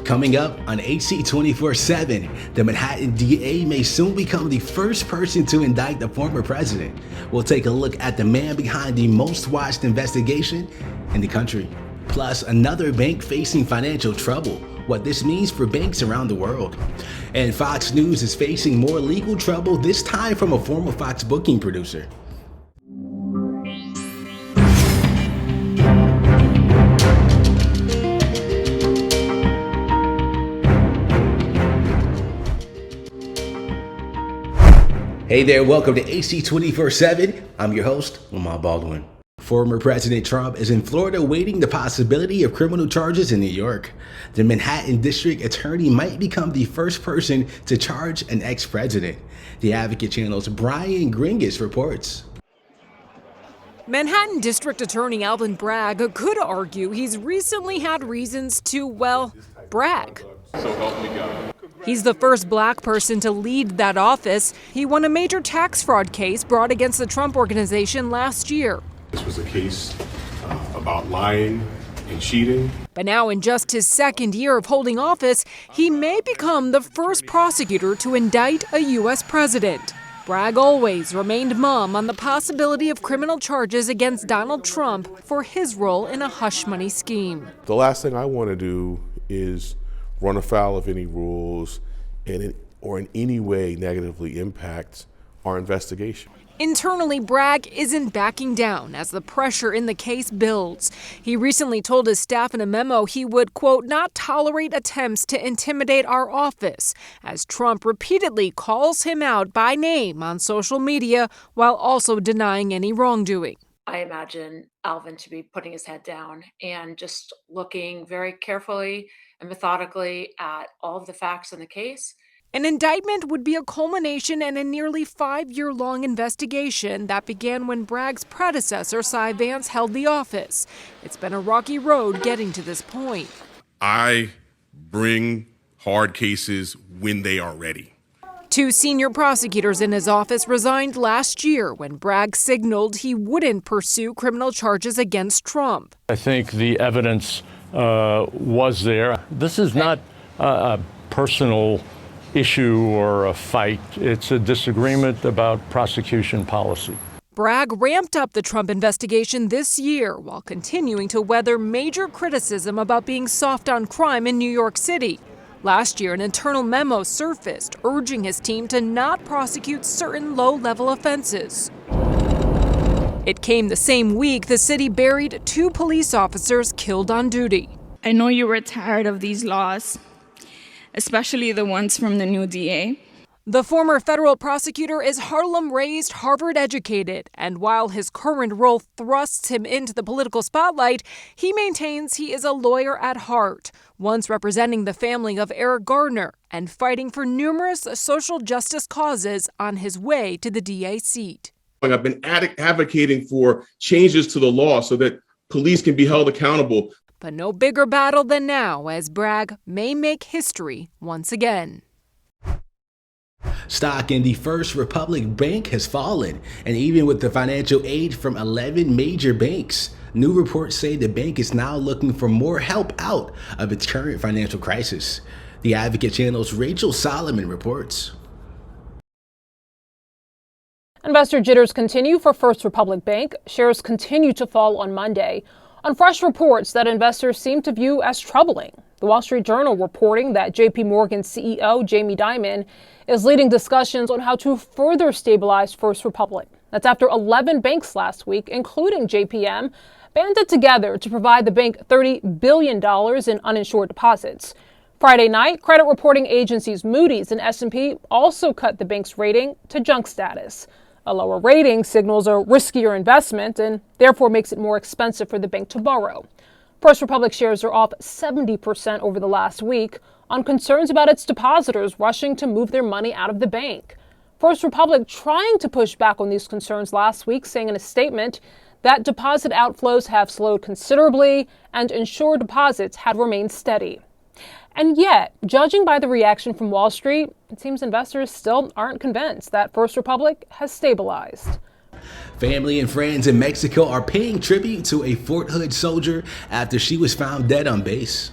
Coming up on AC 24/7, the Manhattan DA may soon become the first person to indict the former president. We'll take a look at the man behind the most watched investigation in the country. Plus, another bank facing financial trouble, what this means for banks around the world. And Fox News is facing more legal trouble, this time from a former Fox booking producer. Hey there, welcome to AC 24/7. I'm your host, Lamar Baldwin. Former President Trump is in Florida waiting the possibility of criminal charges in New York. The Manhattan District Attorney might become the first person to charge an ex-president. The Advocate Channel's Brian Gringus reports. Manhattan District Attorney Alvin Bragg could argue he's recently had reasons to, well, brag. So help me God. He's the first black person to lead that office. He won a major tax fraud case brought against the Trump Organization last year. This was a case about lying and cheating. But now, in just his second year of holding office, he may become the first prosecutor to indict a U.S. president. Bragg always remained mum on the possibility of criminal charges against Donald Trump for his role in a hush money scheme. The last thing I want to do is run afoul of any rules or in any way negatively impact our investigation. Internally, Bragg isn't backing down as the pressure in the case builds. He recently told his staff in a memo he would, quote, not tolerate attempts to intimidate our office, as Trump repeatedly calls him out by name on social media while also denying any wrongdoing. I imagine Alvin to be putting his head down and just looking very carefully and methodically at all of the facts in the case. An indictment would be a culmination in a nearly 5-year-long investigation that began when Bragg's predecessor, Cy Vance, held the office. It's been a rocky road getting to this point. I bring hard cases when they are ready. 2 senior prosecutors in his office resigned last year when Bragg signaled he wouldn't pursue criminal charges against Trump. I think the evidence was there. This is not a personal issue or a fight. It's a disagreement about prosecution policy. Bragg ramped up the Trump investigation this year while continuing to weather major criticism about being soft on crime in New York City. Last year, an internal memo surfaced urging his team to not prosecute certain low-level offenses. It came the same week the city buried 2 police officers killed on duty. I know you were tired of these laws, especially the ones from the new DA. The former federal prosecutor is Harlem-raised, Harvard-educated, and while his current role thrusts him into the political spotlight, he maintains he is a lawyer at heart, once representing the family of Eric Gardner and fighting for numerous social justice causes on his way to the DA seat. I've been advocating for changes to the law so that police can be held accountable. But no bigger battle than now, as Bragg may make history once again. Stock in the First Republic Bank has fallen, and even with the financial aid from 11 major banks, new reports say the bank is now looking for more help out of its current financial crisis. The Advocate Channel's Rachel Solomon reports. Investor jitters continue for First Republic Bank. Shares continue to fall on Monday on fresh reports that investors seem to view as troubling. The Wall Street Journal reporting that JP Morgan CEO Jamie Dimon is leading discussions on how to further stabilize First Republic. That's after 11 banks last week, including JPM, banded together to provide the bank $30 billion in uninsured deposits. Friday night, credit reporting agencies Moody's and S&P also cut the bank's rating to junk status. A lower rating signals a riskier investment and therefore makes it more expensive for the bank to borrow. First Republic shares are off 70% over the last week on concerns about its depositors rushing to move their money out of the bank. First Republic trying to push back on these concerns last week, saying in a statement that deposit outflows have slowed considerably and insured deposits had remained steady. And yet, judging by the reaction from Wall Street, it seems investors still aren't convinced that First Republic has stabilized. Family and friends in Mexico are paying tribute to a Fort Hood soldier after she was found dead on base.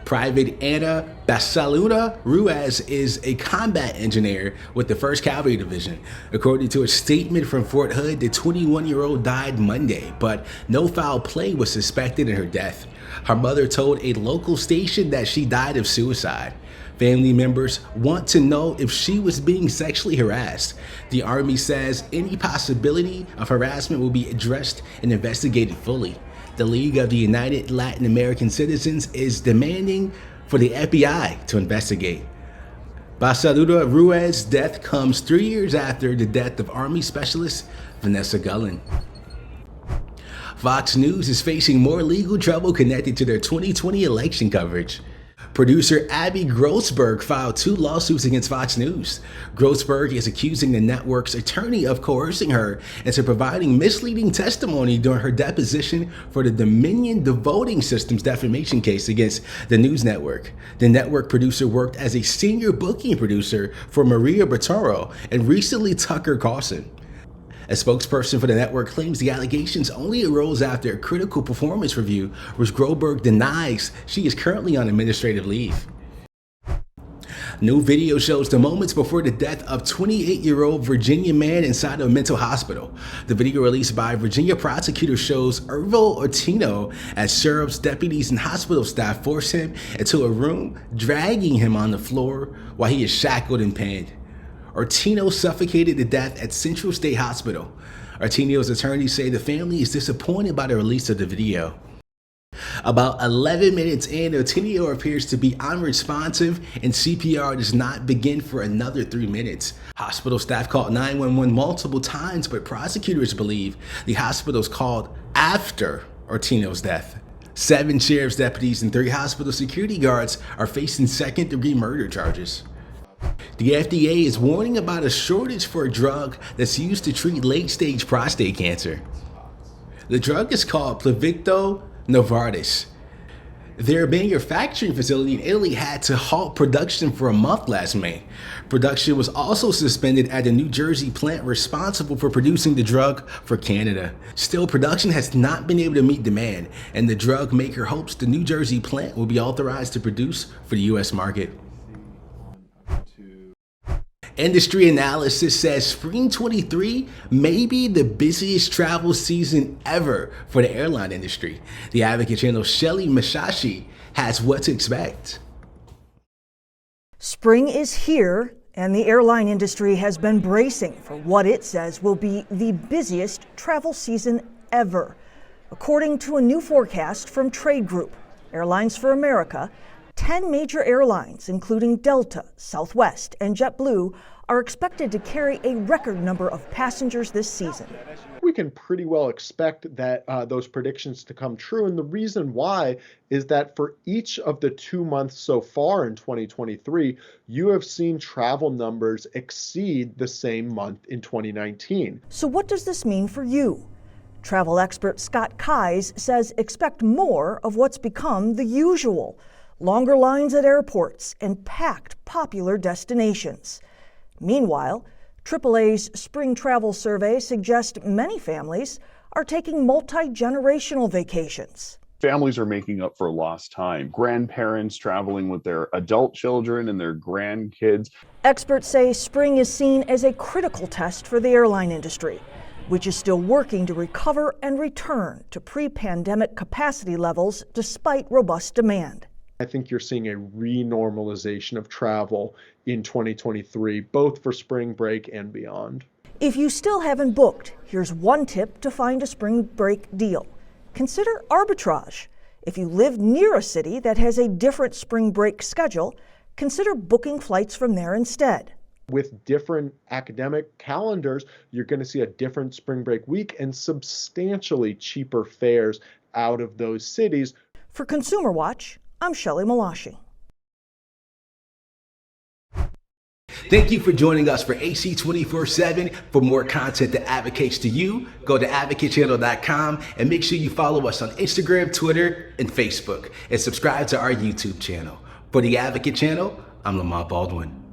Private Ana Basaluda Ruiz is a combat engineer with the 1st Cavalry Division. According to a statement from Fort Hood, the 21-year-old died Monday, but no foul play was suspected in her death. Her mother told a local station that she died of suicide. Family members want to know if she was being sexually harassed. The Army says any possibility of harassment will be addressed and investigated fully. The League of the United Latin American Citizens is demanding for the FBI to investigate. Basaluda Ruiz's death comes 3 years after the death of Army Specialist Vanessa Gullin. Fox News is facing more legal trouble connected to their 2020 election coverage. Producer Abby Grossberg filed 2 lawsuits against Fox News. Grossberg is accusing the network's attorney of coercing her into providing misleading testimony during her deposition for the Dominion Voting Systems defamation case against the news network. The network producer worked as a senior booking producer for Maria Bartolo and recently Tucker Carlson. A spokesperson for the network claims the allegations only arose after a critical performance review, which Grossberg denies she is currently on administrative leave. New video shows the moments before the death of 28-year-old Virginia man inside a mental hospital. The video released by Virginia prosecutors shows Ervo Ortino as sheriff's deputies and hospital staff force him into a room, dragging him on the floor while he is shackled and pinned. Ortino suffocated to death at Central State Hospital. Ortino's attorneys say the family is disappointed by the release of the video. About 11 minutes in, Ortino appears to be unresponsive and CPR does not begin for another 3 minutes. Hospital staff called 911 multiple times, but prosecutors believe the hospitals called after Ortino's death. 7 sheriff's deputies and 3 hospital security guards are facing second-degree murder charges. The FDA is warning about a shortage for a drug that's used to treat late-stage prostate cancer. The drug is called Pluvicto Novartis. Their manufacturing facility in Italy had to halt production for a month last May. Production was also suspended at the New Jersey plant responsible for producing the drug for Canada. Still, production has not been able to meet demand, and the drug maker hopes the New Jersey plant will be authorized to produce for the U.S. market. Industry analysis says spring 23 may be the busiest travel season ever for the airline industry. The Advocate Channel's Shelly Mashashi has what to expect. Spring is here, and the airline industry has been bracing for what it says will be the busiest travel season ever. According to a new forecast from Trade Group, Airlines for America, 10 major airlines, including Delta, Southwest, and JetBlue, are expected to carry a record number of passengers this season. We can pretty well expect that those predictions to come true. And the reason why is that for each of the 2 months so far in 2023, you have seen travel numbers exceed the same month in 2019. So what does this mean for you? Travel expert Scott Keyes says expect more of what's become the usual. Longer lines at airports and packed popular destinations. Meanwhile, AAA's spring travel survey suggests many families are taking multi-generational vacations. Families are making up for lost time. Grandparents traveling with their adult children and their grandkids. Experts say spring is seen as a critical test for the airline industry, which is still working to recover and return to pre-pandemic capacity levels despite robust demand. I think you're seeing a renormalization of travel in 2023, both for spring break and beyond. If you still haven't booked, here's one tip to find a spring break deal. Consider arbitrage. If you live near a city that has a different spring break schedule, consider booking flights from there instead. With different academic calendars, you're going to see a different spring break week and substantially cheaper fares out of those cities. For Consumer Watch, I'm Shelly Malashi. Thank you for joining us for AC 24/7. For more content that advocates to you, go to advocatechannel.com and make sure you follow us on Instagram, Twitter, and Facebook, and subscribe to our YouTube channel. For the Advocate Channel, I'm Lamont Baldwin.